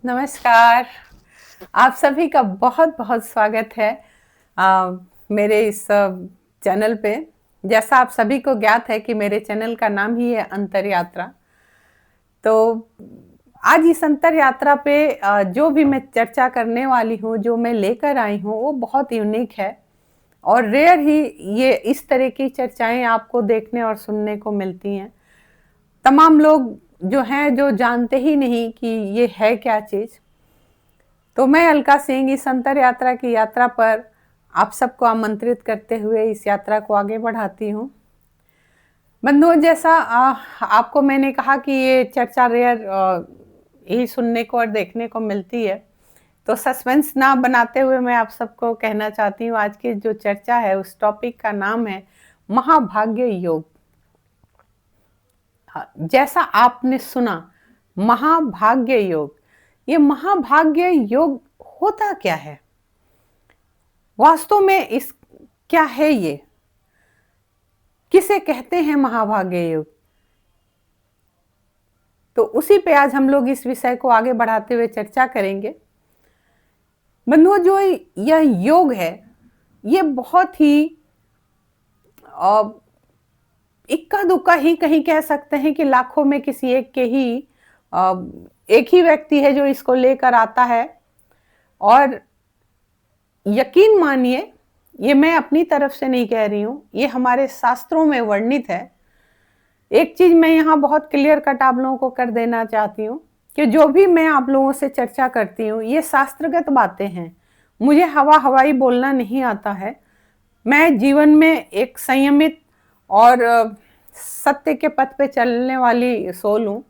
नमस्कार। आप सभी का बहुत बहुत स्वागत है मेरे इस चैनल पे। जैसा आप सभी को ज्ञात है कि मेरे चैनल का नाम ही है अंतर यात्रा। तो आज इस अंतर यात्रा पे जो भी मैं चर्चा करने वाली हूँ, जो मैं लेकर आई हूँ, वो बहुत यूनिक है और रेयर ही ये इस तरह की चर्चाएं आपको देखने और सुनने को मिलती हैं। तमाम लोग जो हैं जो जानते ही नहीं कि ये है क्या चीज़। तो मैं अलका सिंह इस अंतर यात्रा की यात्रा पर आप सबको आमंत्रित करते हुए इस यात्रा को आगे बढ़ाती हूँ। बंधुओं, जैसा आपको मैंने कहा कि ये चर्चा रेयर यही सुनने को और देखने को मिलती है, तो सस्पेंस ना बनाते हुए मैं आप सबको कहना चाहती हूँ आज की जो चर्चा है उस टॉपिक का नाम है महाभाग्य योग। जैसा आपने सुना, महाभाग्य योग। ये महाभाग्य योग होता क्या है वास्तव में? इस क्या है ये, किसे कहते हैं महाभाग्य योग? तो उसी पे आज हम लोग इस विषय को आगे बढ़ाते हुए चर्चा करेंगे। बंधुओं, जो यह योग है ये बहुत ही इक्का दुक्का ही कहीं कह सकते हैं कि लाखों में किसी एक के ही एक ही व्यक्ति है जो इसको लेकर आता है। और यकीन मानिए, ये मैं अपनी तरफ से नहीं कह रही हूं, ये हमारे शास्त्रों में वर्णित है। एक चीज मैं यहाँ बहुत क्लियर कट आप लोगों को कर देना चाहती हूँ कि जो भी मैं आप लोगों से चर्चा करती हूँ ये शास्त्रगत बातें हैं। मुझे हवा हवाई बोलना नहीं आता है। मैं जीवन में एक संयमित और सत्य के पथ पे चलने वाली सोल हूँ।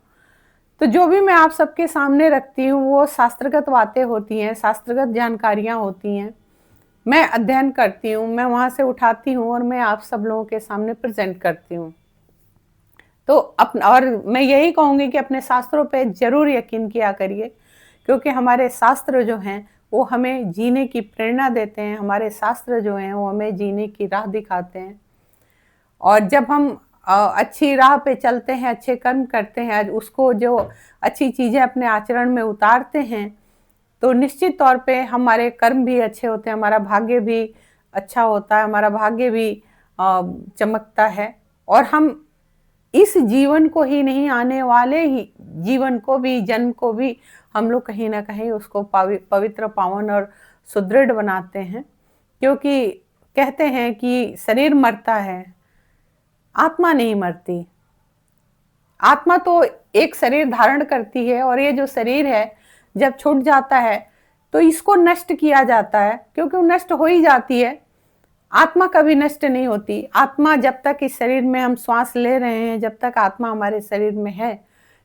तो जो भी मैं आप सबके सामने रखती हूँ वो शास्त्रगत बातें होती हैं, शास्त्रगत जानकारियाँ होती हैं। मैं अध्ययन करती हूँ, मैं वहाँ से उठाती हूँ और मैं आप सब लोगों के सामने प्रेजेंट करती हूँ। तो और मैं यही कहूँगी कि अपने शास्त्रों पे जरूर यकीन किया करिए, क्योंकि हमारे शास्त्र जो हैं वो हमें जीने की प्रेरणा देते हैं। हमारे शास्त्र जो हैं वो हमें जीने की राह दिखाते हैं। और जब हम अच्छी राह पे चलते हैं, अच्छे कर्म करते हैं, उसको जो अच्छी चीज़ें अपने आचरण में उतारते हैं, तो निश्चित तौर पे हमारे कर्म भी अच्छे होते हैं, हमारा भाग्य भी अच्छा होता है, हमारा भाग्य भी चमकता है। और हम इस जीवन को ही नहीं, आने वाले ही जीवन को भी, जन्म को भी हम लोग कहीं ना कहीं उसको पवित्र, पावन और सुदृढ़ बनाते हैं। क्योंकि कहते हैं कि शरीर मरता है, आत्मा नहीं मरती। आत्मा तो एक शरीर धारण करती है और ये जो शरीर है जब छूट जाता है तो इसको नष्ट किया जाता है, क्योंकि वो नष्ट हो ही जाती है। आत्मा कभी नष्ट नहीं होती। आत्मा जब तक इस शरीर में हम श्वास ले रहे हैं, जब तक आत्मा हमारे शरीर में है,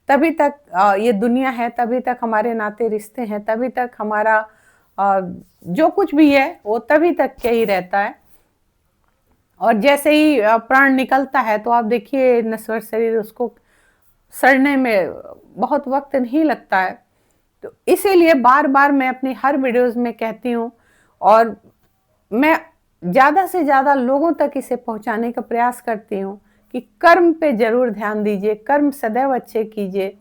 तभी तक ये दुनिया है, तभी तक हमारे नाते रिश्ते हैं, तभी तक हमारा जो कुछ भी है वो तभी तक के ही रहता है। और जैसे ही प्राण निकलता है तो आप देखिए नश्वर शरीर, उसको सड़ने में बहुत वक्त नहीं लगता है। तो इसीलिए बार बार मैं अपनी हर वीडियोस में कहती हूँ और मैं ज़्यादा से ज़्यादा लोगों तक इसे पहुँचाने का प्रयास करती हूँ कि कर्म पे जरूर ध्यान दीजिए, कर्म सदैव अच्छे कीजिए।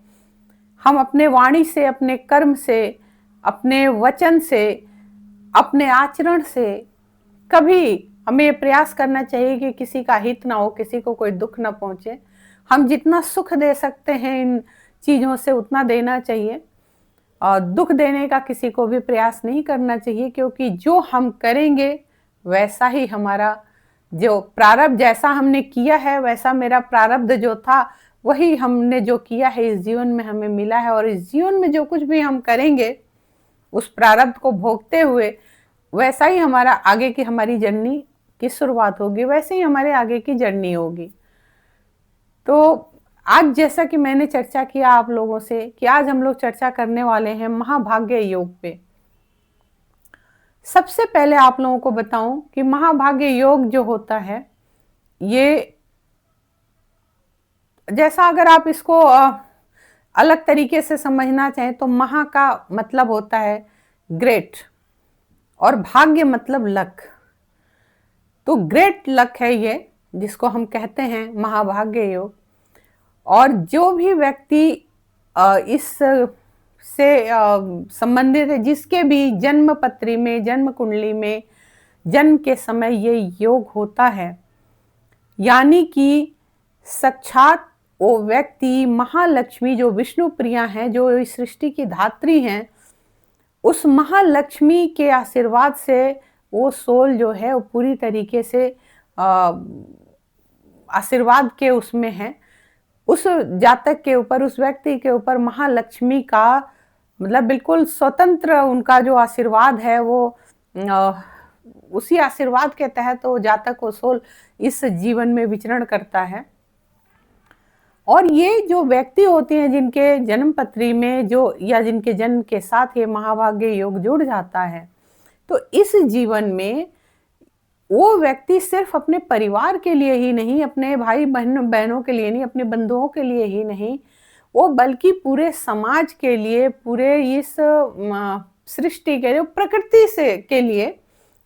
हम अपने वाणी से, अपने कर्म से, अपने वचन से, अपने आचरण से कभी हमें ये प्रयास करना चाहिए कि किसी का हित ना हो, किसी को कोई दुख ना पहुंचे। हम जितना सुख दे सकते हैं इन चीज़ों से उतना देना चाहिए, और दुख देने का किसी को भी प्रयास नहीं करना चाहिए, क्योंकि जो हम करेंगे वैसा ही हमारा जो प्रारब्ध, जैसा हमने किया है वैसा मेरा प्रारब्ध जो था वही हमने जो किया है इस जीवन में हमें मिला है। और इस जीवन में जो कुछ भी हम करेंगे उस प्रारब्ध को भोगते हुए वैसा ही हमारा आगे की हमारी जर्नी की शुरुआत होगी, वैसे ही हमारे आगे की जर्नी होगी। तो आज जैसा कि मैंने चर्चा किया आप लोगों से कि आज हम लोग चर्चा करने वाले हैं महाभाग्य योग पे। सबसे पहले आप लोगों को बताऊं कि महाभाग्य योग जो होता है, ये जैसा अगर आप इसको अलग तरीके से समझना चाहें तो महा का मतलब होता है ग्रेट और भाग्य मतलब लक। तो ग्रेट लक है ये, जिसको हम कहते हैं महाभाग्य योग। और जो भी व्यक्ति इस से संबंधित है, जिसके भी जन्म पत्री में, जन्म कुंडली में जन्म के समय ये योग होता है, यानी कि साक्षात वो व्यक्ति महालक्ष्मी जो विष्णु प्रिया हैं, जो इस सृष्टि की धात्री हैं, उस महालक्ष्मी के आशीर्वाद से वो सोल जो है वो पूरी तरीके से आशीर्वाद के उसमें है। उस जातक के ऊपर, उस व्यक्ति के ऊपर महालक्ष्मी का मतलब बिल्कुल स्वतंत्र उनका जो आशीर्वाद है वो उसी आशीर्वाद के तहत वो जातक को सोल इस जीवन में विचरण करता है। और ये जो व्यक्ति होते हैं जिनके जन्म पत्री में जो या जिनके जन्म के साथ ये महाभाग्य योग जुड़ जाता है, तो इस जीवन में वो व्यक्ति सिर्फ अपने परिवार के लिए ही नहीं, अपने भाई बहनों के लिए नहीं, अपने बंधुओं के लिए ही नहीं, वो बल्कि पूरे समाज के लिए, पूरे इस सृष्टि के लिए, प्रकृति से के लिए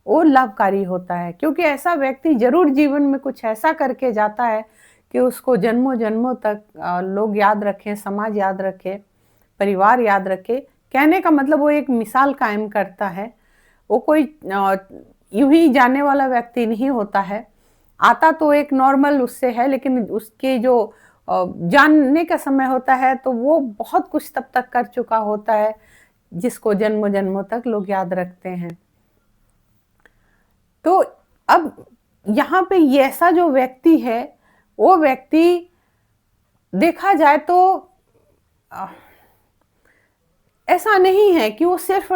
वो लाभकारी होता है। क्योंकि ऐसा व्यक्ति जरूर जीवन में कुछ ऐसा करके जाता है कि उसको जन्मों जन्मों तक लोग याद रखें, समाज याद रखे, परिवार याद रखे। कहने का मतलब वो एक मिसाल कायम करता है। वो कोई यूं ही जाने वाला व्यक्ति नहीं होता है, आता तो एक नॉर्मल उससे है, लेकिन उसके जो जानने का समय होता है तो वो बहुत कुछ तब तक कर चुका होता है जिसको जन्मों जन्मों तक लोग याद रखते हैं। तो अब यहाँ पे ये ऐसा जो व्यक्ति है, वो व्यक्ति देखा जाए तो ऐसा नहीं है कि वो सिर्फ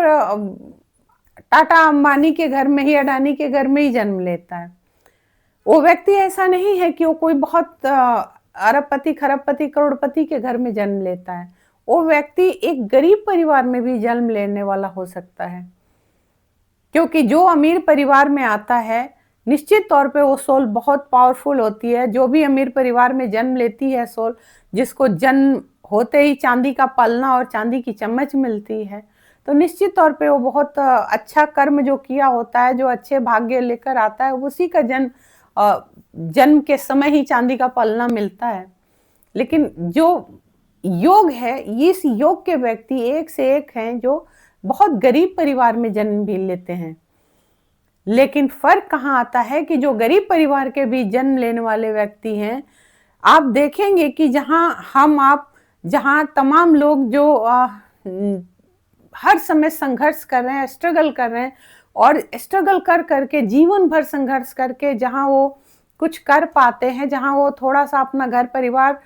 टाटा अंबानी के घर में ही, अडानी के घर में ही जन्म लेता है। वो व्यक्ति ऐसा नहीं है कि वो कोई बहुत अरबपति, खरबपति, करोड़पति के घर में जन्म लेता है। वो व्यक्ति एक गरीब परिवार में भी जन्म लेने वाला हो सकता है, क्योंकि जो अमीर परिवार में आता है निश्चित तौर पे वो सोल बहुत पावरफुल होती है। जो भी अमीर परिवार में जन्म लेती है सोल, जिसको जन्म होते ही चांदी का पलना और चांदी की चम्मच मिलती है, तो निश्चित तौर पे वो बहुत अच्छा कर्म जो किया होता है, जो अच्छे भाग्य लेकर आता है, उसी का जन्म के समय ही चांदी का पलना मिलता है। लेकिन जो योग है, इस योग के व्यक्ति एक से एक हैं जो बहुत गरीब परिवार में जन्म भी लेते हैं। लेकिन फर्क कहाँ आता है कि जो गरीब परिवार के भी जन्म लेने वाले व्यक्ति हैं, आप देखेंगे कि जहाँ तमाम लोग जो हर समय संघर्ष कर रहे हैं, स्ट्रगल कर रहे हैं, और स्ट्रगल कर करके जीवन भर संघर्ष करके जहाँ वो कुछ कर पाते हैं, जहाँ वो थोड़ा सा अपना घर परिवार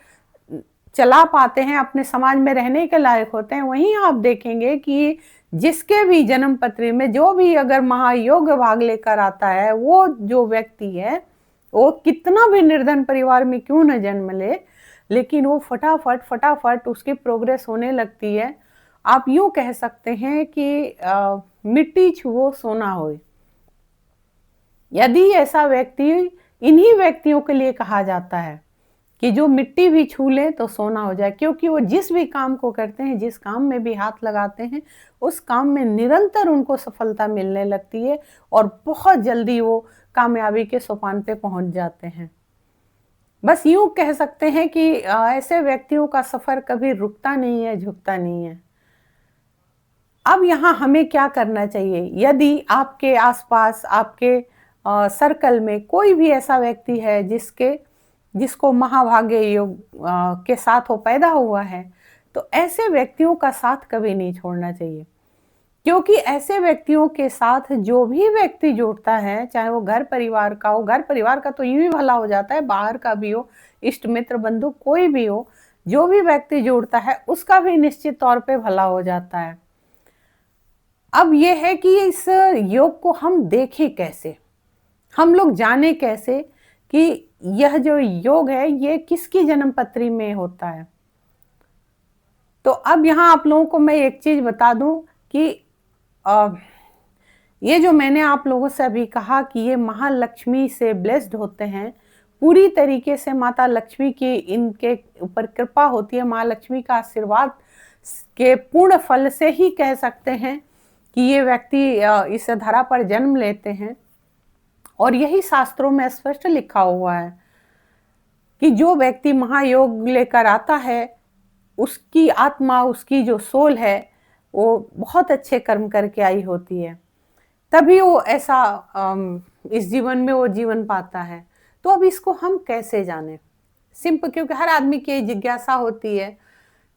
चला पाते हैं, अपने समाज में रहने के लायक होते हैं, वहीं आप देखेंगे कि जिसके भी जन्म पत्री में जो भी अगर महायोग भाग लेकर आता है, वो जो व्यक्ति है वो कितना भी निर्धन परिवार में क्यों न जन्म ले, लेकिन वो फटाफट उसकी प्रोग्रेस होने लगती है। आप यूं कह सकते हैं कि मिट्टी छुओ सोना होए। यदि ऐसा व्यक्ति, इन्हीं व्यक्तियों के लिए कहा जाता है कि जो मिट्टी भी छू ले तो सोना हो जाए, क्योंकि वो जिस भी काम को करते हैं, जिस काम में भी हाथ लगाते हैं, उस काम में निरंतर उनको सफलता मिलने लगती है और बहुत जल्दी वो कामयाबी के सोपान पे पहुंच जाते हैं। बस यूं कह सकते हैं कि ऐसे व्यक्तियों का सफर कभी रुकता नहीं है, झुकता नहीं है। अब यहाँ हमें क्या करना चाहिए? यदि आपके आसपास, आपके सर्कल में कोई भी ऐसा व्यक्ति है जिसको महाभाग्य योग के साथ वो पैदा हुआ है, तो ऐसे व्यक्तियों का साथ कभी नहीं छोड़ना चाहिए। क्योंकि ऐसे व्यक्तियों के साथ जो भी व्यक्ति जुड़ता है, चाहे वो घर परिवार का हो, घर परिवार का तो यूं ही भला हो जाता है, बाहर का भी हो, इष्ट मित्र बंधु कोई भी हो, जो भी व्यक्ति जुड़ता है उसका भी निश्चित तौर पे भला हो जाता है। अब ये है कि इस योग को हम देखें कैसे, हम लोग जाने कैसे कि यह जो योग है ये किसकी जन्म पत्री में होता है। तो अब यहाँ आप लोगों को मैं एक चीज बता दूं कि ये जो मैंने आप लोगों से अभी कहा कि ये महालक्ष्मी से ब्लेस्ड होते हैं, पूरी तरीके से माता लक्ष्मी की इनके ऊपर कृपा होती है, महालक्ष्मी का आशीर्वाद के पूर्ण फल से ही कह सकते हैं कि ये व्यक्ति इस धरा पर जन्म लेते हैं। और यही शास्त्रों में स्पष्ट लिखा हुआ है कि जो व्यक्ति महायोग लेकर आता है, उसकी आत्मा, उसकी जो सोल है, वो बहुत अच्छे कर्म करके आई होती है, तभी वो ऐसा इस जीवन में वो जीवन पाता है। तो अब इसको हम कैसे जाने? सिंपल, क्योंकि हर आदमी की जिज्ञासा होती है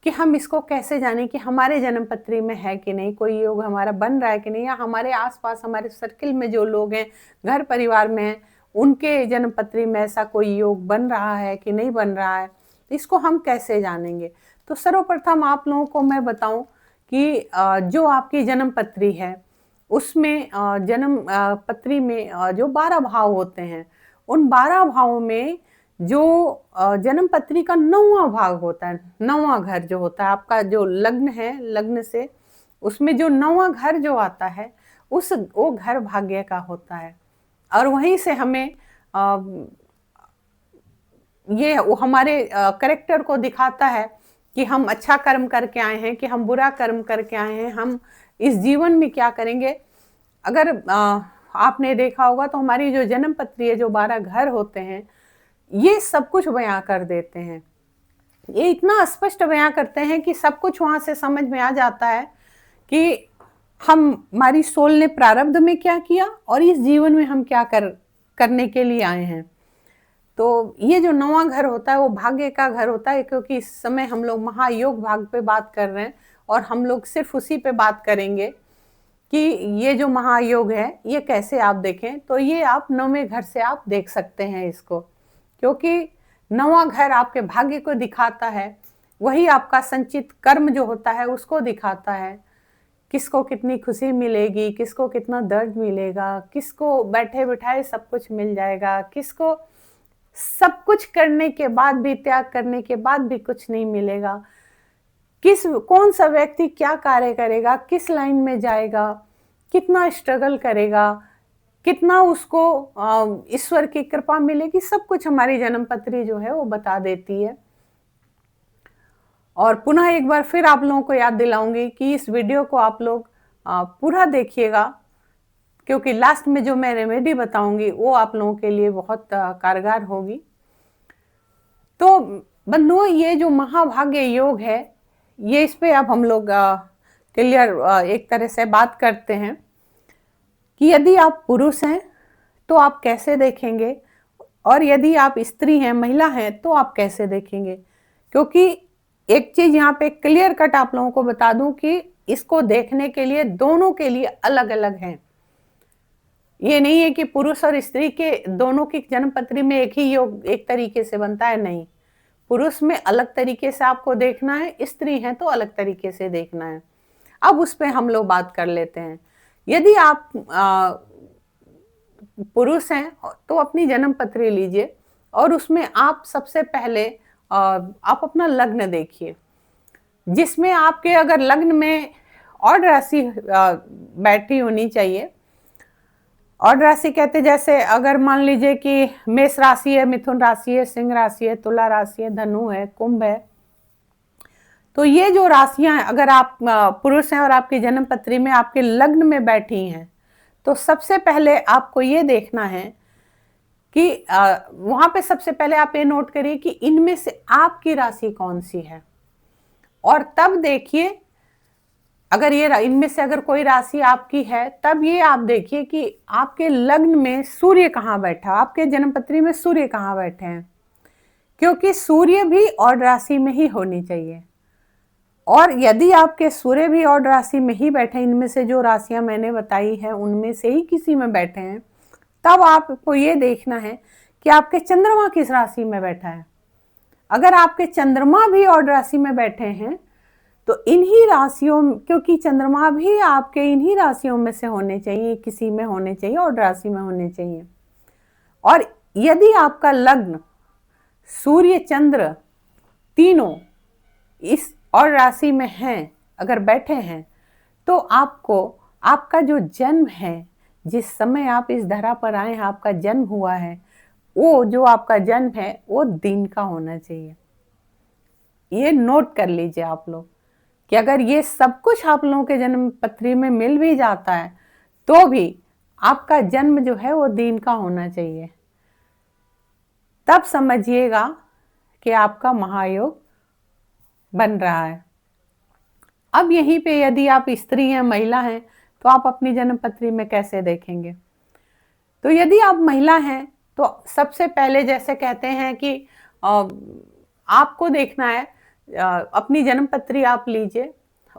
कि हम इसको कैसे जाने कि हमारे जन्म पत्री में है कि नहीं, कोई योग हमारा बन रहा है कि नहीं, या हमारे आसपास हमारे सर्किल में जो लोग हैं, घर परिवार में हैं, उनके जन्म पत्री में ऐसा कोई योग बन रहा है कि नहीं बन रहा है। इसको हम कैसे जानेंगे? तो सर्वप्रथम आप लोगों को मैं बताऊं कि जो आपकी जन्म पत्री है उसमें जन्म पत्री में जो 12 भाव होते हैं, उन 12 भावों में जो जन्म पत्री का 9वां भाग होता है, 9वां घर जो होता है आपका, जो लग्न है, लग्न से उसमें जो 9वां घर जो आता है वो घर भाग्य का होता है। और वहीं से हमें ये वो हमारे करेक्टर को दिखाता है कि हम अच्छा कर्म करके आए हैं कि हम बुरा कर्म करके आए हैं, हम इस जीवन में क्या करेंगे। अगर आपने देखा होगा तो हमारी जो जन्म पत्री है, जो 12 घर होते हैं, ये सब कुछ बयां कर देते हैं। ये इतना स्पष्ट बयां करते हैं कि सब कुछ वहां से समझ में आ जाता है कि हमारी सोल ने प्रारब्ध में क्या किया और इस जीवन में हम क्या करने के लिए आए हैं। तो ये जो 9वां घर होता है वो भाग्य का घर होता है, क्योंकि इस समय हम लोग महायोग भाग पे बात कर रहे हैं और हम लोग सिर्फ उसी पे बात करेंगे कि ये जो महायोग है ये कैसे आप देखें। तो ये आप 9वें घर से आप देख सकते हैं इसको, क्योंकि 9वां घर आपके भाग्य को दिखाता है, वही आपका संचित कर्म जो होता है उसको दिखाता है। किसको कितनी खुशी मिलेगी, किसको कितना दर्द मिलेगा, किसको बैठे बिठाए सब कुछ मिल जाएगा, किसको सब कुछ करने के बाद भी, त्याग करने के बाद भी कुछ नहीं मिलेगा, कौन सा व्यक्ति क्या कार्य करेगा, किस लाइन में जाएगा, कितना स्ट्रगल करेगा, कितना उसको ईश्वर की कृपा मिलेगी, सब कुछ हमारी जन्म पत्री जो है वो बता देती है। और पुनः एक बार फिर आप लोगों को याद दिलाऊंगी कि इस वीडियो को आप लोग पूरा देखिएगा, क्योंकि लास्ट में जो मैं रेमेडी बताऊंगी वो आप लोगों के लिए बहुत कारगर होगी। तो बंधुओं, ये जो महाभाग्य योग है, ये इस पे अब हम लोग क्लियर एक तरह से बात करते हैं कि यदि आप पुरुष हैं तो आप कैसे देखेंगे, और यदि आप स्त्री हैं, महिला हैं, तो आप कैसे देखेंगे। क्योंकि एक चीज यहाँ पे क्लियर कट आप लोगों को बता दूं कि इसको देखने के लिए दोनों के लिए अलग अलग है। ये नहीं है कि पुरुष और स्त्री के दोनों की जन्म पत्री में एक ही योग एक तरीके से बनता है, नहीं। पुरुष में अलग तरीके से आपको देखना है, स्त्री है तो अलग तरीके से देखना है। अब उस पर हम लोग बात कर लेते हैं। यदि आप पुरुष हैं तो अपनी जन्म पत्री लीजिए और उसमें आप सबसे पहले आप अपना लग्न देखिए, जिसमें आपके अगर लग्न में और राशि बैठी होनी चाहिए। और राशि कहते जैसे अगर मान लीजिए कि मेष राशि है, मिथुन राशि है, सिंह राशि है, तुला राशि है, धनु है, कुंभ है, तो ये जो राशियां अगर आप पुरुष हैं और आपकी जन्म पत्री में आपके लग्न में बैठी हैं, तो सबसे पहले आपको ये देखना है कि वहां पे सबसे पहले आप ये नोट करिए कि इनमें से आपकी राशि कौन सी है, और तब देखिए अगर ये इनमें से अगर कोई राशि आपकी है, तब ये आप देखिए कि आपके लग्न में सूर्य कहाँ बैठा, आपके जन्म पत्री में सूर्य कहाँ बैठे हैं, क्योंकि सूर्य भी और राशि में ही होनी चाहिए। और यदि आपके सूर्य भी और राशि में ही बैठे, इनमें से जो राशियां मैंने बताई है उनमें से ही किसी में बैठे हैं, तब आपको ये देखना है कि आपके चंद्रमा किस राशि में बैठा है। अगर आपके चंद्रमा भी और राशि में बैठे हैं तो इन्हीं राशियों, क्योंकि चंद्रमा भी आपके इन्हीं राशियों में से होने चाहिए, किसी में होने चाहिए और राशि में होने चाहिए। और यदि आपका लग्न सूर्य चंद्र तीनों इस और राशि में हैं, अगर बैठे हैं, तो आपको आपका जो जन्म है, जिस समय आप इस धरा पर आए हैं, आपका जन्म हुआ है, वो जो आपका जन्म है वो दिन का होना चाहिए। ये नोट कर लीजिए आप लोग कि अगर ये सब कुछ आप लोगों के जन्म पत्री में मिल भी जाता है तो भी आपका जन्म जो है वो दिन का होना चाहिए। तब समझिएगा कि आपका महायोग बन रहा है। अब यहीं पे यदि आप स्त्री हैं, महिला हैं, तो आप अपनी जन्म पत्री में कैसे देखेंगे? तो यदि आप महिला हैं तो सबसे पहले जैसे कहते हैं कि अ, आपको देखना है, अपनी जन्म पत्री आप लीजिए,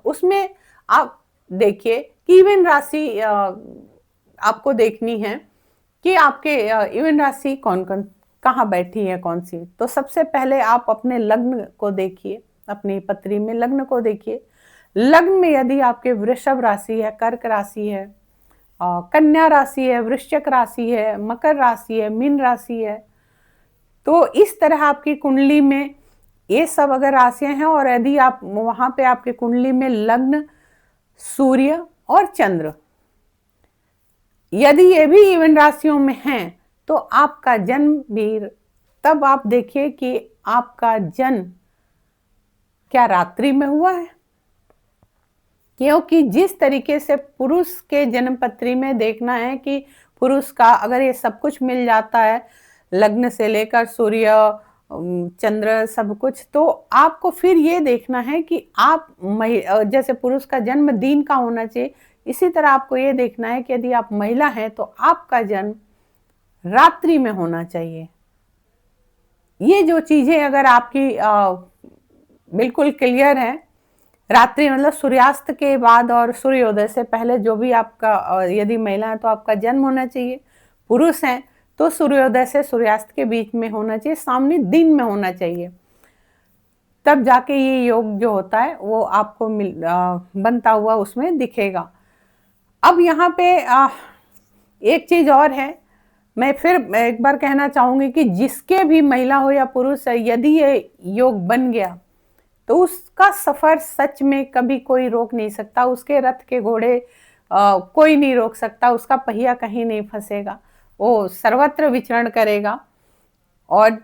उसमें आप देखिए कि इवन राशि आपको देखनी है कि आपके इवन राशि कौन कौन कहाँ बैठी है, कौन सी। तो सबसे पहले आप अपने लग्न को देखिए, अपनी पत्री में लग्न को देखिए। लग्न में यदि आपके वृषभ राशि है, कर्क राशि है, कन्या राशि है, वृश्चिक राशि है, मकर राशि है, मीन राशि है, तो इस तरह आपकी कुंडली में ये सब अगर राशियां हैं, और यदि आप वहां पे आपकी कुंडली में लग्न, सूर्य और चंद्र यदि ये भी इवन राशियों में हैं, तो आपका जन्म भी, तब आप देखिए कि आपका जन्म क्या रात्रि में हुआ है। क्योंकि जिस तरीके से पुरुष के जन्म पत्री में देखना है कि पुरुष का अगर ये सब कुछ मिल जाता है, लग्न से लेकर सूर्य, चंद्र, सब कुछ, तो आपको फिर ये देखना है कि आप जैसे पुरुष का जन्म दिन का होना चाहिए, इसी तरह आपको ये देखना है कि यदि आप महिला हैं तो आपका जन्म रात्रि में होना चाहिए। ये जो चीजें अगर आपकी बिल्कुल क्लियर है, रात्रि मतलब सूर्यास्त के बाद और सूर्योदय से पहले जो भी आपका, यदि महिला है तो आपका जन्म होना चाहिए, पुरुष हैं तो सूर्योदय से सूर्यास्त के बीच में होना चाहिए, सामने दिन में होना चाहिए, तब जाके ये योग जो होता है वो आपको बनता हुआ उसमें दिखेगा। अब यहाँ पे एक चीज और है, मैं फिर एक बार कहना चाहूंगी कि जिसके भी महिला हो या पुरुष है, यदि ये योग बन गया तो उसका सफर सच में कभी कोई रोक नहीं सकता, उसके रथ के घोड़े कोई नहीं रोक सकता, उसका पहिया कहीं नहीं फंसेगा, वो सर्वत्र विचरण करेगा। और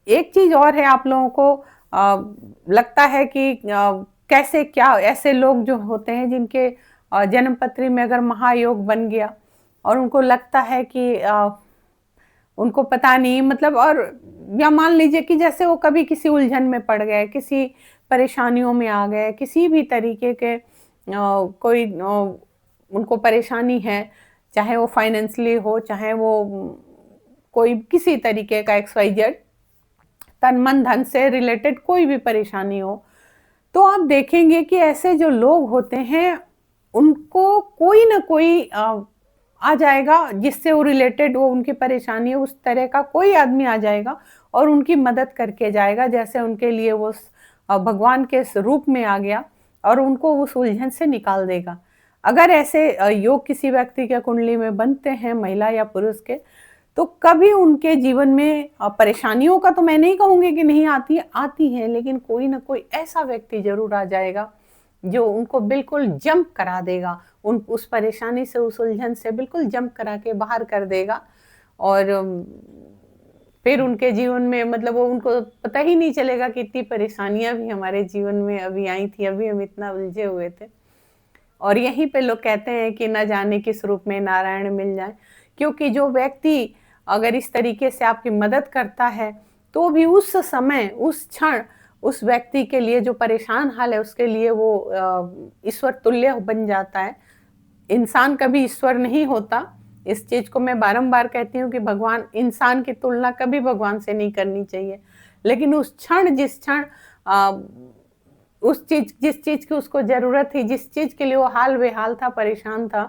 एक चीज और है, आप लोगों को लगता है कि कैसे क्या ऐसे लोग जो होते हैं जिनके जन्म पत्री में अगर महायोग बन गया और उनको लगता है कि उनको पता नहीं, मतलब, और या मान लीजिए कि जैसे वो कभी किसी उलझन में पड़ गए, किसी परेशानियों में आ गए, किसी भी तरीके के कोई उनको परेशानी है, चाहे वो फाइनेंशियली हो, चाहे वो कोई किसी तरीके का XYZ तन मन धन से रिलेटेड कोई भी परेशानी हो, तो आप देखेंगे कि ऐसे जो लोग होते हैं उनको कोई ना कोई आ जाएगा जिससे वो रिलेटेड, वो उनकी परेशानी है, उस तरह का कोई आदमी आ जाएगा और उनकी मदद करके जाएगा, जैसे उनके लिए वो भगवान के रूप में आ गया और उनको उस उलझन से निकाल देगा। अगर ऐसे योग किसी व्यक्ति के कुंडली में बनते हैं, महिला या पुरुष के, तो कभी उनके जीवन में परेशानियों का तो मैं नहीं कहूंगी कि नहीं आती है, लेकिन कोई ना कोई ऐसा व्यक्ति जरूर आ जाएगा जो उनको बिल्कुल जंप करा देगा, उस परेशानी से, उस उलझन से बिल्कुल जंप करा के बाहर कर देगा। और फिर उनके जीवन में, मतलब, वो उनको पता ही नहीं चलेगा कि इतनी परेशानियां भी हमारे जीवन में अभी आई थी, अभी हम इतना उलझे हुए थे। और यहीं पे लोग कहते हैं कि न जाने किस रूप में नारायण मिल जाए, क्योंकि जो व्यक्ति अगर इस तरीके से आपकी मदद करता है तो भी उस समय, उस क्षण, उस व्यक्ति के लिए जो परेशान हाल है उसके लिए वो ईश्वर तुल्य बन जाता है। इंसान कभी ईश्वर नहीं होता, इस चीज को मैं बारंबार कहती हूँ कि भगवान, इंसान की तुलना कभी भगवान से नहीं करनी चाहिए, लेकिन उस क्षण, जिस क्षण उस चीज, जिस चीज की उसको जरूरत थी, जिस चीज के लिए वो हाल बेहाल था, परेशान था,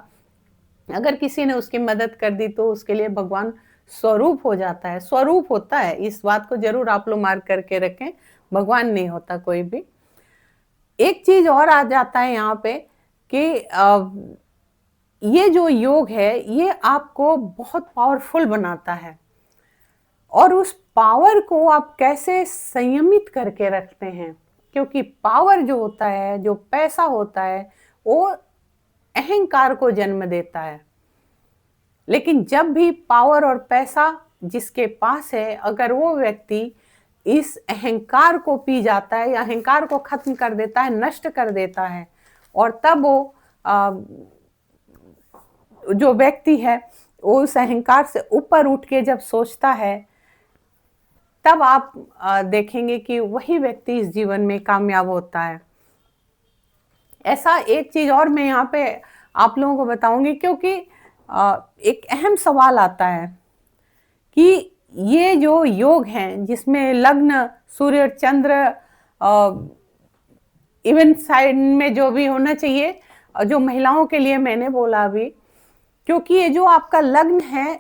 अगर किसी ने उसकी मदद कर दी तो उसके लिए भगवान स्वरूप हो जाता है, स्वरूप होता है। इस बात को जरूर आप लोग मार्क करके रखें, भगवान नहीं होता कोई भी। एक चीज और आ जाता है यहाँ पे कि ये जो योग है ये आपको बहुत पावरफुल बनाता है, और उस पावर को आप कैसे संयमित करके रखते हैं, क्योंकि पावर जो होता है, जो पैसा होता है, वो अहंकार को जन्म देता है। लेकिन जब भी पावर और पैसा जिसके पास है, अगर वो व्यक्ति इस अहंकार को पी जाता है या अहंकार को खत्म कर देता है, नष्ट कर देता है, और तब वो जो व्यक्ति है वो उस अहंकार से ऊपर उठ के जब सोचता है, तब आप देखेंगे कि वही व्यक्ति इस जीवन में कामयाब होता है। ऐसा एक चीज और मैं यहाँ पे आप लोगों को बताऊंगी, क्योंकि एक अहम सवाल आता है कि ये जो योग हैं जिसमें लग्न सूर्य और चंद्र इवन साइड में जो भी होना चाहिए, जो महिलाओं के लिए मैंने बोला अभी, क्योंकि ये जो आपका लग्न है,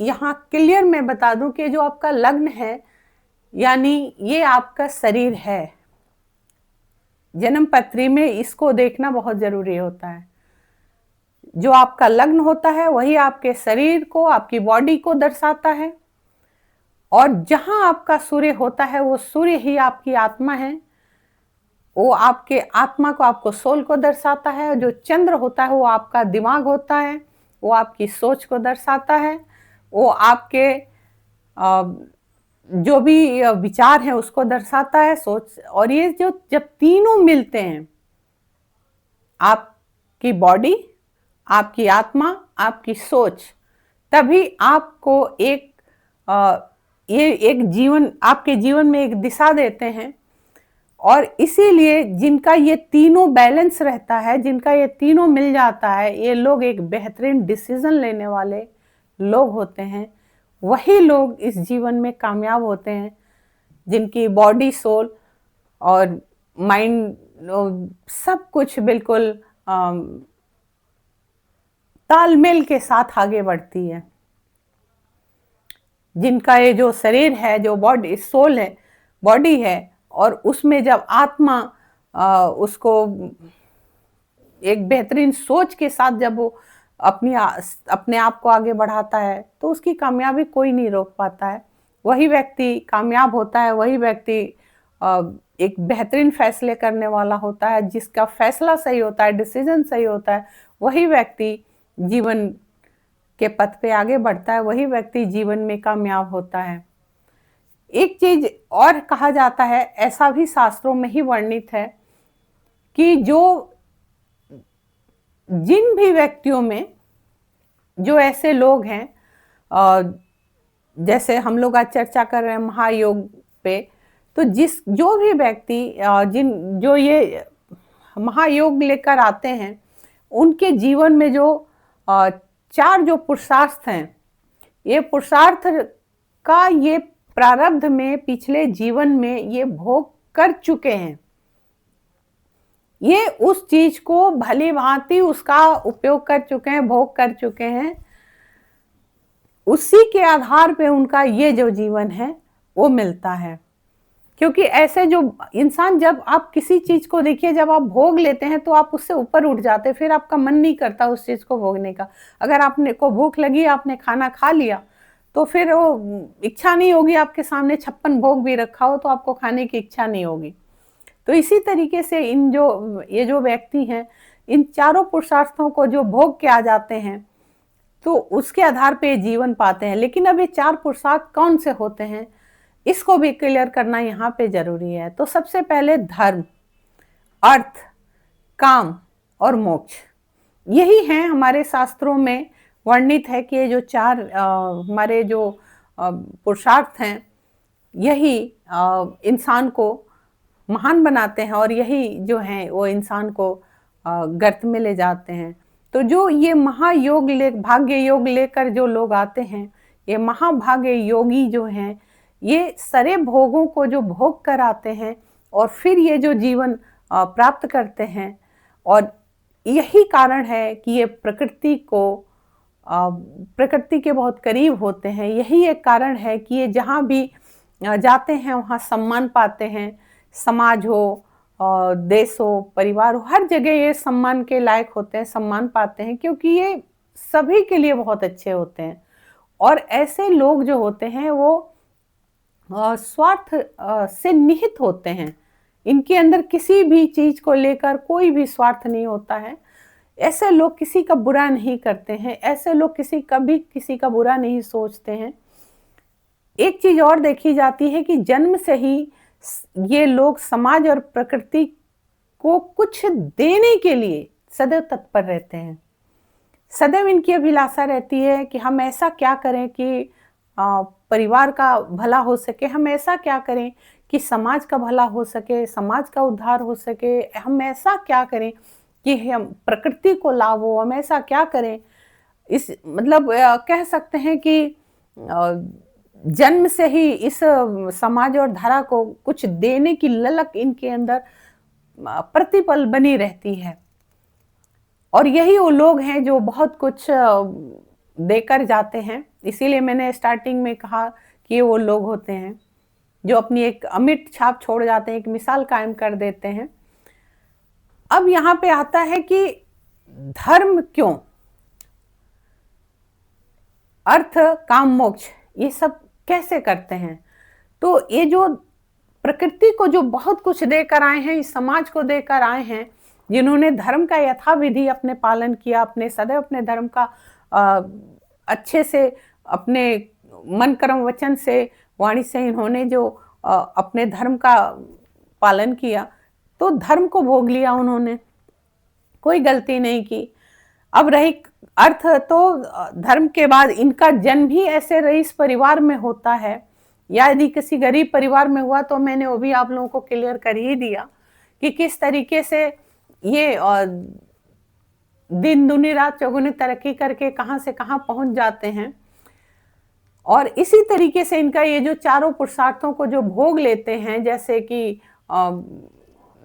यहाँ क्लियर मैं बता दूं कि जो आपका लग्न है यानी ये आपका शरीर है। जन्म पत्री में इसको देखना बहुत जरूरी होता है। जो आपका लग्न होता है वही आपके शरीर को, आपकी बॉडी को दर्शाता है, और जहां आपका सूर्य होता है वो सूर्य ही आपकी आत्मा है, वो आपके आत्मा को, आपको सोल को दर्शाता है। जो चंद्र होता है वो आपका दिमाग होता है, वो आपकी सोच को दर्शाता है, वो आपके जो भी विचार हैं उसको दर्शाता है, सोच। और ये जो जब तीनों मिलते हैं, आपकी बॉडी, आपकी आत्मा, आपकी सोच, तभी आपको ये एक जीवन, आपके जीवन में एक दिशा देते हैं। और इसीलिए जिनका ये तीनों बैलेंस रहता है, जिनका ये तीनों मिल जाता है, ये लोग एक बेहतरीन डिसीजन लेने वाले लोग होते हैं। वही लोग इस जीवन में कामयाब होते हैं जिनकी बॉडी, सोल और माइंड सब कुछ बिल्कुल तालमेल के साथ आगे बढ़ती है। जिनका ये जो शरीर है, जो बॉडी, सोल है, बॉडी है, और उसमें जब आत्मा उसको एक बेहतरीन सोच के साथ जब वो अपने आप को आगे बढ़ाता है, तो उसकी कामयाबी कोई नहीं रोक पाता है। वही व्यक्ति कामयाब होता है, वही व्यक्ति एक बेहतरीन फैसले करने वाला होता है। जिसका फैसला सही होता है, डिसीजन सही होता है, वही व्यक्ति जीवन के पथ पे आगे बढ़ता है, वही व्यक्ति जीवन में कामयाब होता है। एक चीज और कहा जाता है, ऐसा भी शास्त्रों में ही वर्णित है, कि जो जिन भी व्यक्तियों में जो ऐसे लोग हैं, जैसे हम लोग आज चर्चा कर रहे हैं महायोग पे, तो जो भी व्यक्ति जो ये महायोग लेकर आते हैं, उनके जीवन में जो चार जो पुरुषार्थ हैं, ये पुरुषार्थ का ये प्रारब्ध में, पिछले जीवन में ये भोग कर चुके हैं। ये उस चीज को भली भांति उसका उपयोग कर चुके हैं, भोग कर चुके हैं। उसी के आधार पे उनका ये जो जीवन है वो मिलता है। क्योंकि ऐसे जो इंसान, जब आप किसी चीज को देखिए, जब आप भोग लेते हैं तो आप उससे ऊपर उठ जाते, फिर आपका मन नहीं करता उस चीज को भोगने का। अगर आपने को भूख लगी, आपने खाना खा लिया, तो फिर वो इच्छा नहीं होगी। आपके सामने 56 भोग भी रखा हो तो आपको खाने की इच्छा नहीं होगी। तो इसी तरीके से ये जो व्यक्ति हैं, इन चारों पुरुषार्थों को जो भोग के आ जाते हैं, तो उसके आधार पे जीवन पाते हैं। लेकिन अब ये चार पुरुषार्थ कौन से होते हैं, इसको भी क्लियर करना यहाँ पे जरूरी है। तो सबसे पहले धर्म, अर्थ, काम और मोक्ष, यही है हमारे शास्त्रों में वर्णित है कि ये जो चार हमारे जो पुरुषार्थ हैं, यही इंसान को महान बनाते हैं, और यही जो है वो इंसान को गर्त में ले जाते हैं। तो जो ये महायोग भाग्य योग लेकर जो लोग आते हैं, ये महाभाग्य योगी जो हैं, ये सारे भोगों को जो भोग कर आते हैं और फिर ये जो जीवन प्राप्त करते हैं। और यही कारण है कि ये प्रकृति के बहुत करीब होते हैं। यही एक कारण है कि ये जहाँ भी जाते हैं वहाँ सम्मान पाते हैं। समाज हो, देश हो, परिवार हो, हर जगह ये सम्मान के लायक होते हैं, सम्मान पाते हैं, क्योंकि ये सभी के लिए बहुत अच्छे होते हैं। और ऐसे लोग जो होते हैं वो स्वार्थ से निहित होते हैं। इनके अंदर किसी भी चीज को लेकर कोई भी स्वार्थ नहीं होता है। ऐसे लोग किसी का बुरा नहीं करते हैं, ऐसे लोग कभी किसी का बुरा नहीं सोचते हैं। एक चीज और देखी जाती है कि जन्म से ही ये लोग समाज और प्रकृति को कुछ देने के लिए सदैव तत्पर रहते हैं। सदैव इनकी अभिलाषा रहती है कि हम ऐसा क्या करें कि परिवार का भला हो सके, हम ऐसा क्या करें कि समाज का भला हो सके, समाज का उद्धार हो सके, हम ऐसा क्या करें कि हम प्रकृति को लाभ हो, हम ऐसा क्या करें। इस मतलब कह सकते हैं कि जन्म से ही इस समाज और धारा को कुछ देने की ललक इनके अंदर प्रतिपल बनी रहती है। और यही वो लोग हैं जो बहुत कुछ देकर जाते हैं। इसीलिए मैंने स्टार्टिंग में कहा कि वो लोग होते हैं जो अपनी एक अमिट छाप छोड़ जाते हैं, एक मिसाल कायम कर देते हैं। अब यहाँ पे आता है कि धर्म क्यों, अर्थ, काम, मोक्ष, ये सब कैसे करते हैं। तो ये जो प्रकृति को जो बहुत कुछ देकर आए हैं, इस समाज को देकर आए हैं, जिन्होंने धर्म का यथाविधि अपने पालन किया, अपने सदैव अपने धर्म का अच्छे से अपने मन कर्म वचन से वाणी से इन्होंने जो अपने धर्म का पालन किया, तो धर्म को भोग लिया उन्होंने, कोई गलती नहीं की। अब रही अर्थ, तो धर्म के बाद इनका जन्म ही ऐसे रईस परिवार में होता है, या यदि किसी गरीब परिवार में हुआ तो मैंने वो भी आप लोगों को क्लियर कर ही दिया कि किस तरीके से ये दिन दुनी रात चौगुनी तरक्की करके कहां से कहां पहुंच जाते हैं। और इसी तरीके से इनका ये जो चारों पुरुषार्थों को जो भोग लेते हैं, जैसे कि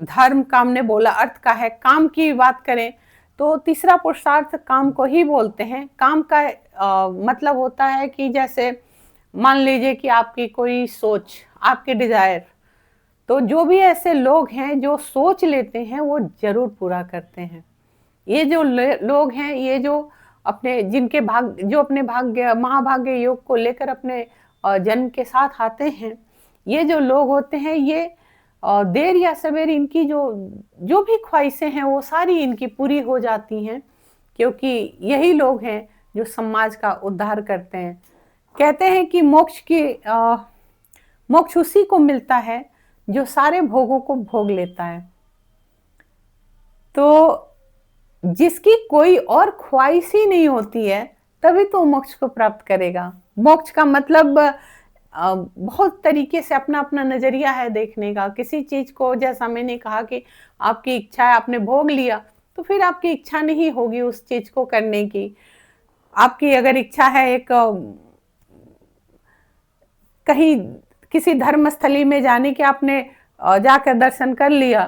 धर्म, काम ने बोला, अर्थ का है। काम की बात करें तो तीसरा पुरुषार्थ काम को ही बोलते हैं। काम का मतलब होता है कि जैसे मान लीजिए कि आपकी कोई सोच, आपके डिजायर, तो जो भी ऐसे लोग हैं जो सोच लेते हैं वो जरूर पूरा करते हैं। ये जो लोग हैं, ये जो अपने जिनके जो अपने भाग्य महाभाग्य योग को लेकर अपने जन्म के साथ आते हैं, ये जो लोग होते हैं, ये देर या सवेर इनकी जो भी ख्वाहिशें हैं वो सारी इनकी पूरी हो जाती हैं, क्योंकि यही लोग हैं जो समाज का उद्धार करते हैं। कहते हैं कि मोक्ष उसी को मिलता है जो सारे भोगों को भोग लेता है। तो जिसकी कोई और ख्वाहिश ही नहीं होती है, तभी तो मोक्ष को प्राप्त करेगा। मोक्ष का मतलब बहुत तरीके से अपना अपना नजरिया है देखने का किसी चीज को। जैसा मैंने कहा कि आपकी इच्छा है, आपने भोग लिया, तो फिर आपकी इच्छा नहीं होगी उस चीज को करने की। आपकी अगर इच्छा है एक कहीं किसी धर्मस्थली में जाने की, आपने जाकर दर्शन कर लिया,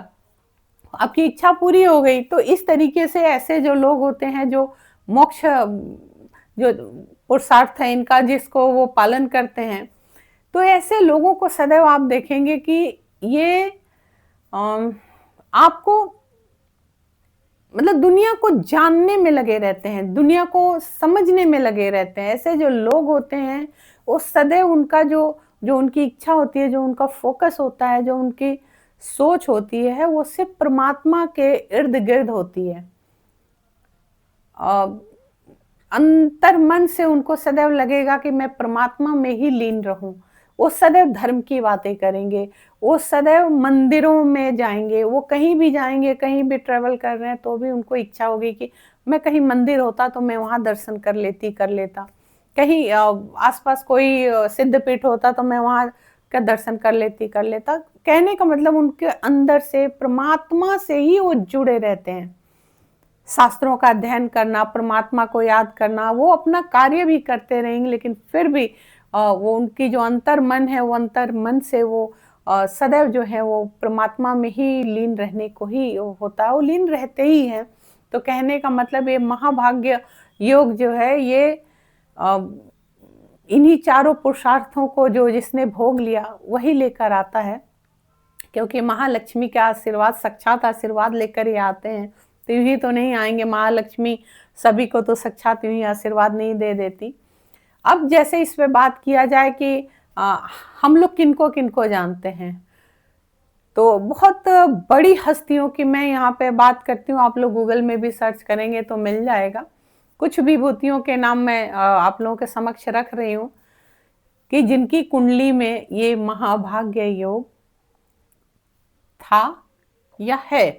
आपकी इच्छा पूरी हो गई। तो इस तरीके से ऐसे जो लोग होते हैं जो मोक्ष जो पुरुषार्थ है इनका, जिसको वो पालन करते हैं, तो ऐसे लोगों को सदैव आप देखेंगे कि ये आपको मतलब दुनिया को जानने में लगे रहते हैं, दुनिया को समझने में लगे रहते हैं। ऐसे जो लोग होते हैं वो सदैव उनका जो उनकी इच्छा होती है, जो उनका फोकस होता है, जो उनकी सोच होती है, वो सिर्फ परमात्मा के इर्द गिर्द होती है। अंतर मन से उनको सदैव लगेगा कि मैं परमात्मा में ही लीन रहूं। वो सदैव धर्म की बातें करेंगे, वो सदैव मंदिरों में जाएंगे, वो कहीं भी जाएंगे, कहीं भी ट्रेवल कर रहे हैं तो भी उनको इच्छा होगी कि मैं कहीं मंदिर होता तो मैं वहां दर्शन कर लेता, कहीं आसपास कोई सिद्धपीठ होता तो मैं वहां का दर्शन कर लेता। कहने का मतलब उनके अंदर से परमात्मा से ही वो जुड़े रहते हैं। शास्त्रों का अध्ययन करना, परमात्मा को याद करना, वो अपना कार्य भी करते रहेंगे, लेकिन फिर भी वो उनकी जो अंतर मन है, वो अंतर मन से वो सदैव जो है वो परमात्मा में ही लीन रहने को ही होता है, वो लीन रहते ही हैं। तो कहने का मतलब ये महाभाग्य योग जो है, ये इन्हीं चारों पुरुषार्थों को जो जिसने भोग लिया वही लेकर आता है, क्योंकि महालक्ष्मी के आशीर्वाद, साक्षात आशीर्वाद लेकर ये आते हैं। तो यूं ही तो नहीं आएंगे, महालक्ष्मी सभी को तो साक्षात यूं ही आशीर्वाद नहीं दे देती। अब जैसे इस पे बात किया जाए कि हम लोग किनको किनको जानते हैं, तो बहुत बड़ी हस्तियों की मैं यहाँ पे बात करती हूँ। आप लोग गूगल में भी सर्च करेंगे तो मिल जाएगा। कुछ विभूतियों के नाम मैं आप लोगों के समक्ष रख रही हूँ कि जिनकी कुंडली में ये महाभाग्य योग था या है।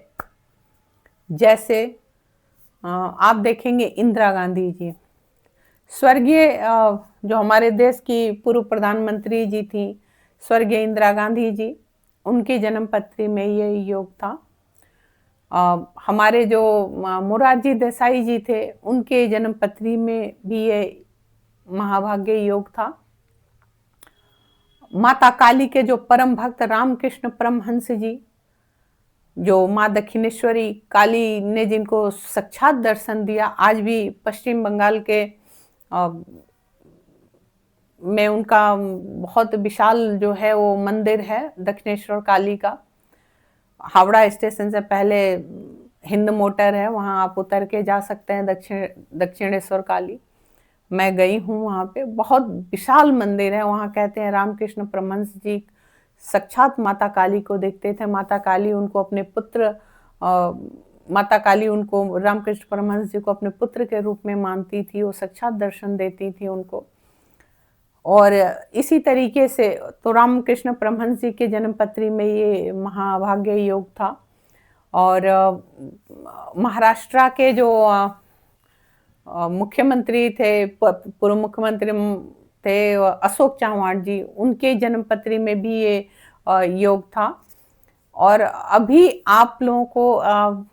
जैसे आप देखेंगे इंदिरा गांधी जी, स्वर्गीय जो हमारे देश की पूर्व प्रधानमंत्री जी थी, स्वर्गीय इंदिरा गांधी जी, उनकी जन्म पत्री में ये योग था। हमारे जो मोरारजी देसाई जी थे, उनके जन्म पत्री में भी ये महाभाग्य योग था। माता काली के जो परम भक्त रामकृष्ण परमहंस जी, जो माँ दक्षिणेश्वरी काली ने जिनको साक्षात दर्शन दिया, आज भी पश्चिम बंगाल के में उनका बहुत विशाल जो है वो मंदिर है दक्षिणेश्वर काली का। हावड़ा स्टेशन से पहले हिंद मोटर है, वहाँ आप उतर के जा सकते हैं दक्षिणेश्वर काली। मैं गई हूँ वहाँ पे, बहुत विशाल मंदिर है। वहाँ कहते हैं रामकृष्ण परमहंस जी साक्षात माता काली को देखते थे। माता काली उनको अपने पुत्र माता काली उनको रामकृष्ण परमहंस जी को अपने पुत्र के रूप में मानती थी, वो साक्षात दर्शन देती थी उनको। और इसी तरीके से तो रामकृष्ण परमहंस जी के जन्मपत्री में ये महाभाग्य योग था। और महाराष्ट्र के जो मुख्यमंत्री थे, पूर्व मुख्यमंत्री थे अशोक चव्हाण जी, उनके जन्मपत्री में भी ये योग था। और अभी आप लोगों को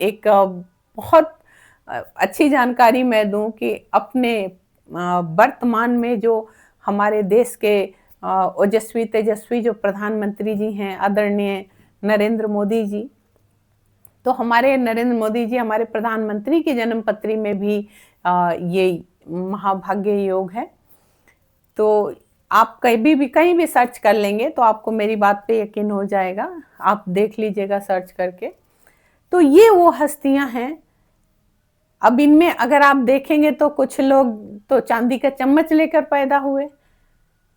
एक बहुत अच्छी जानकारी मैं दूं कि अपने वर्तमान में जो हमारे देश के ओजस्वी तेजस्वी जो प्रधानमंत्री जी हैं, आदरणीय नरेंद्र मोदी जी, तो हमारे नरेंद्र मोदी जी, हमारे प्रधानमंत्री की जन्मपत्री में भी ये महाभाग्य योग है। तो आप कहीं भी सर्च कर लेंगे तो आपको मेरी बात पे यकीन हो जाएगा, आप देख लीजिएगा सर्च करके। तो ये वो हस्तियां हैं। अब इनमें अगर आप देखेंगे तो कुछ लोग तो चांदी का चम्मच लेकर पैदा हुए,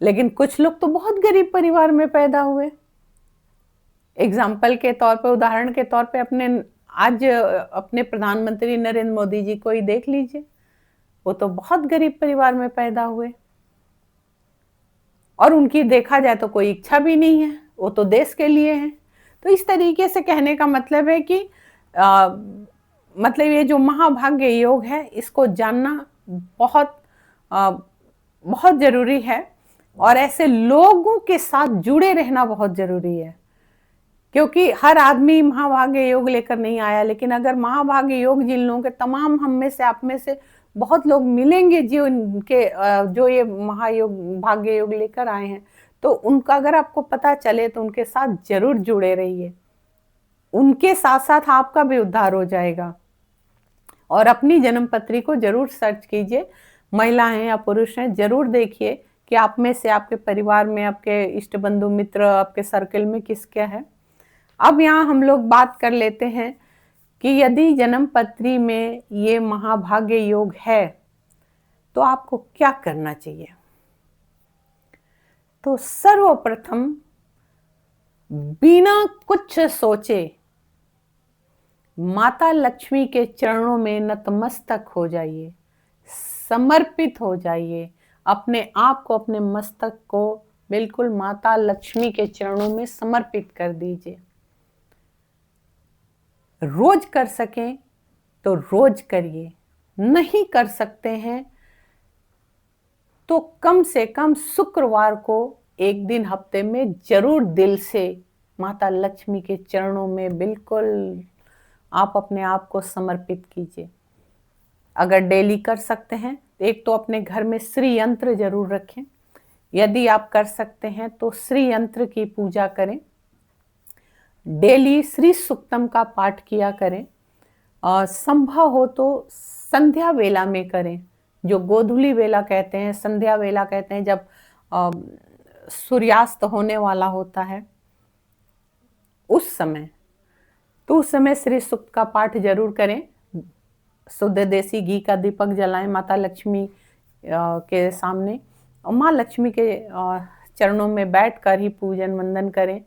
लेकिन कुछ लोग तो बहुत गरीब परिवार में पैदा हुए। एग्जाम्पल के तौर पे, उदाहरण के तौर पे अपने प्रधानमंत्री नरेंद्र मोदी जी को ही देख लीजिए, वो तो बहुत गरीब परिवार में पैदा हुए और उनकी देखा जाए तो कोई इच्छा भी नहीं है, वो तो देश के लिए है। तो इस तरीके से कहने का मतलब है कि मतलब ये जो महाभाग्य योग है, इसको जानना बहुत बहुत जरूरी है और ऐसे लोगों के साथ जुड़े रहना बहुत जरूरी है, क्योंकि हर आदमी महाभाग्य योग लेकर नहीं आया। लेकिन अगर महाभाग्य योग जिन लोगों के, तमाम हम में से, आप में से बहुत लोग मिलेंगे जो ये महायोग भाग्य योग लेकर आए हैं, तो उनका अगर आपको पता चले तो उनके साथ जरूर जुड़े रहिए। उनके साथ साथ आपका भी उद्धार हो जाएगा। और अपनी जन्मपत्री को जरूर सर्च कीजिए, महिला हैं या पुरुष हैं, जरूर देखिए कि आप में से, आपके परिवार में, आपके इष्ट बंधु मित्र, आपके सर्कल में किसका है। अब यहाँ हम लोग बात कर लेते हैं कि यदि जन्मपत्री में ये महाभाग्य योग है तो आपको क्या करना चाहिए। तो सर्वप्रथम बिना कुछ सोचे माता लक्ष्मी के चरणों में नतमस्तक हो जाइए, समर्पित हो जाइए। अपने आप को, अपने मस्तक को बिल्कुल माता लक्ष्मी के चरणों में समर्पित कर दीजिए। रोज कर सकें तो रोज करिए, नहीं कर सकते हैं तो कम से कम शुक्रवार को एक दिन हफ्ते में जरूर दिल से माता लक्ष्मी के चरणों में बिल्कुल आप अपने आप को समर्पित कीजिए। अगर डेली कर सकते हैं, एक तो अपने घर में श्री यंत्र जरूर रखें। यदि आप कर सकते हैं तो श्री यंत्र की पूजा करें, डेली श्री सुक्तम का पाठ किया करें, और संभव हो तो संध्या वेला में करें, जो गोधूली वेला कहते हैं, संध्या वेला कहते हैं, जब सूर्यास्त होने वाला होता है उस समय, तो उस समय श्री सुक्त का पाठ जरूर करें। शुद्ध देसी घी का दीपक जलाएं माता लक्ष्मी के सामने, और माँ लक्ष्मी के चरणों में बैठकर ही पूजन वंदन करें,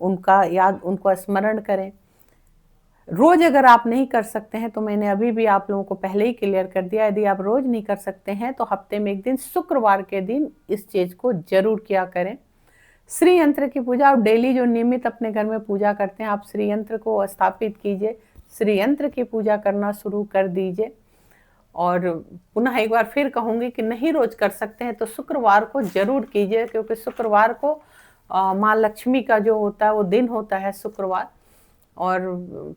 उनको स्मरण करें। रोज अगर आप नहीं कर सकते हैं तो मैंने अभी भी आप लोगों को पहले ही क्लियर कर दिया, यदि आप रोज नहीं कर सकते हैं तो हफ्ते में एक दिन, शुक्रवार के दिन इस चीज को जरूर किया करें। श्री यंत्र की पूजा आप डेली जो नियमित अपने घर में पूजा करते हैं, आप श्री यंत्र को स्थापित कीजिए, श्री यंत्र की पूजा करना शुरू कर दीजिए। और पुनः एक बार फिर कहूंगी कि नहीं रोज कर सकते हैं तो शुक्रवार को जरूर कीजिए, क्योंकि शुक्रवार को माँ लक्ष्मी का जो होता है वो दिन होता है शुक्रवार। और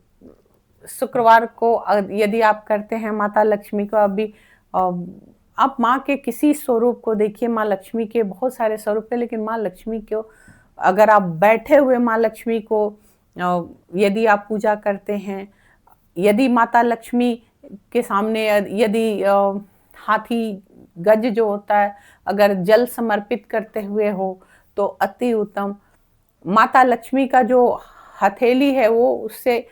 शुक्रवार को यदि आप करते हैं माता लक्ष्मी को, अभी आप माँ के किसी स्वरूप को देखिए, माँ लक्ष्मी के बहुत सारे स्वरूप है, लेकिन माँ लक्ष्मी को अगर आप बैठे हुए माँ लक्ष्मी को यदि आप पूजा करते हैं, यदि माता लक्ष्मी के सामने यदि हाथी गज जो होता है अगर जल समर्पित करते हुए हो तो अति उत्तम। माता लक्ष्मी का जो हथेली है वो उससे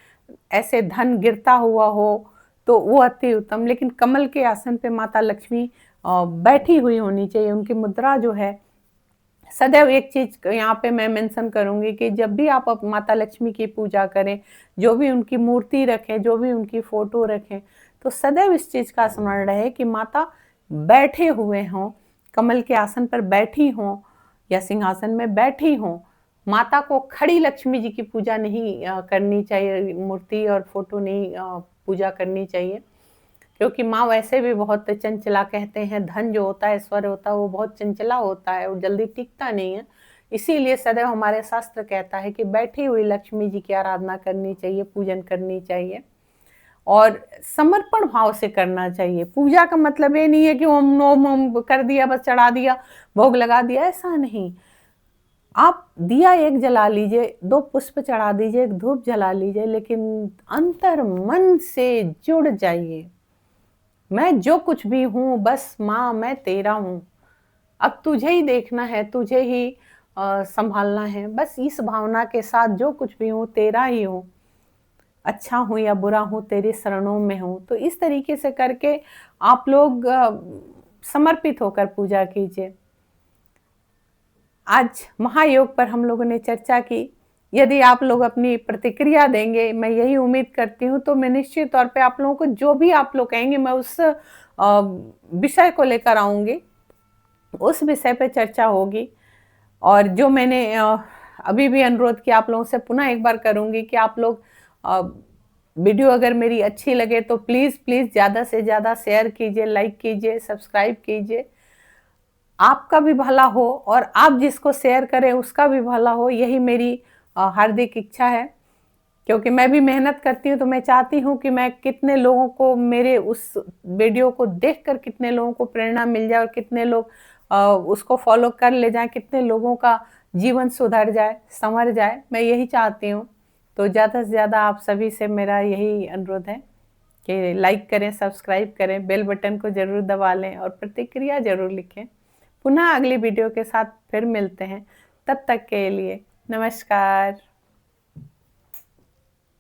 ऐसे धन गिरता हुआ हो तो वो अति उत्तम। लेकिन कमल के आसन पे माता लक्ष्मी बैठी हुई होनी चाहिए। उनकी मुद्रा जो है सदैव, एक चीज यहाँ पे मैं मेंशन करूंगी कि जब भी आप माता लक्ष्मी की पूजा करें, जो भी उनकी मूर्ति रखें, जो भी उनकी फोटो रखें, तो सदैव इस चीज का स्मरण रहे कि माता बैठे हुए हों, कमल के आसन पर बैठी हों या सिंहासन में बैठी हों। माता को खड़ी लक्ष्मी जी की पूजा नहीं करनी चाहिए, मूर्ति और फोटो नहीं पूजा करनी चाहिए, क्योंकि माँ वैसे भी बहुत चंचला, कहते हैं धन जो होता है, ईश्वर होता है, वो बहुत चंचला होता है, वो जल्दी टिकता नहीं है। इसीलिए सदैव हमारे शास्त्र कहता है कि बैठी हुई लक्ष्मी जी की आराधना करनी चाहिए, पूजन करनी चाहिए और समर्पण भाव से करना चाहिए। पूजा का मतलब ये नहीं है कि ओम ओम ओम कर दिया, बस चढ़ा दिया, भोग लगा दिया, ऐसा नहीं। आप दिया एक जला लीजिए, 2 पुष्प चढ़ा दीजिए, एक धूप जला लीजिए, लेकिन अंतर मन से जुड़ जाइए। मैं जो कुछ भी हूँ बस माँ मैं तेरा हूँ, अब तुझे ही देखना है, तुझे ही संभालना है, बस इस भावना के साथ जो कुछ भी हूँ तेरा ही हूँ, अच्छा हूँ या बुरा हूँ तेरी शरणों में हूँ। तो इस तरीके से करके आप लोग समर्पित होकर पूजा कीजिए। आज महायोग पर हम लोगों ने चर्चा की। यदि आप लोग अपनी प्रतिक्रिया देंगे, मैं यही उम्मीद करती हूँ, तो मैं निश्चित तौर पे आप लोगों को जो भी आप लोग कहेंगे मैं उस विषय को लेकर आऊँगी, उस विषय पे चर्चा होगी। और जो मैंने अभी भी अनुरोध किया आप लोगों से पुनः एक बार करूँगी कि आप लोग वीडियो अगर मेरी अच्छी लगे तो प्लीज़ प्लीज़ ज़्यादा से ज़्यादा शेयर कीजिए, लाइक कीजिए, सब्सक्राइब कीजिए। आपका भी भला हो और आप जिसको शेयर करें उसका भी भला हो, यही मेरी हार्दिक इच्छा है। क्योंकि मैं भी मेहनत करती हूँ तो मैं चाहती हूँ कि मैं कितने लोगों को मेरे उस वीडियो को देखकर कितने लोगों को प्रेरणा मिल जाए और कितने लोग उसको फॉलो कर ले जाएं, कितने लोगों का जीवन सुधर जाए, संवर जाए, मैं यही चाहती हूँ। तो ज़्यादा से ज़्यादा आप सभी से मेरा यही अनुरोध है कि लाइक करें, सब्सक्राइब करें, बेल बटन को ज़रूर दबा लें और प्रतिक्रिया ज़रूर लिखें। पुनः अगली वीडियो के साथ फिर मिलते हैं, तब तक के लिए नमस्कार।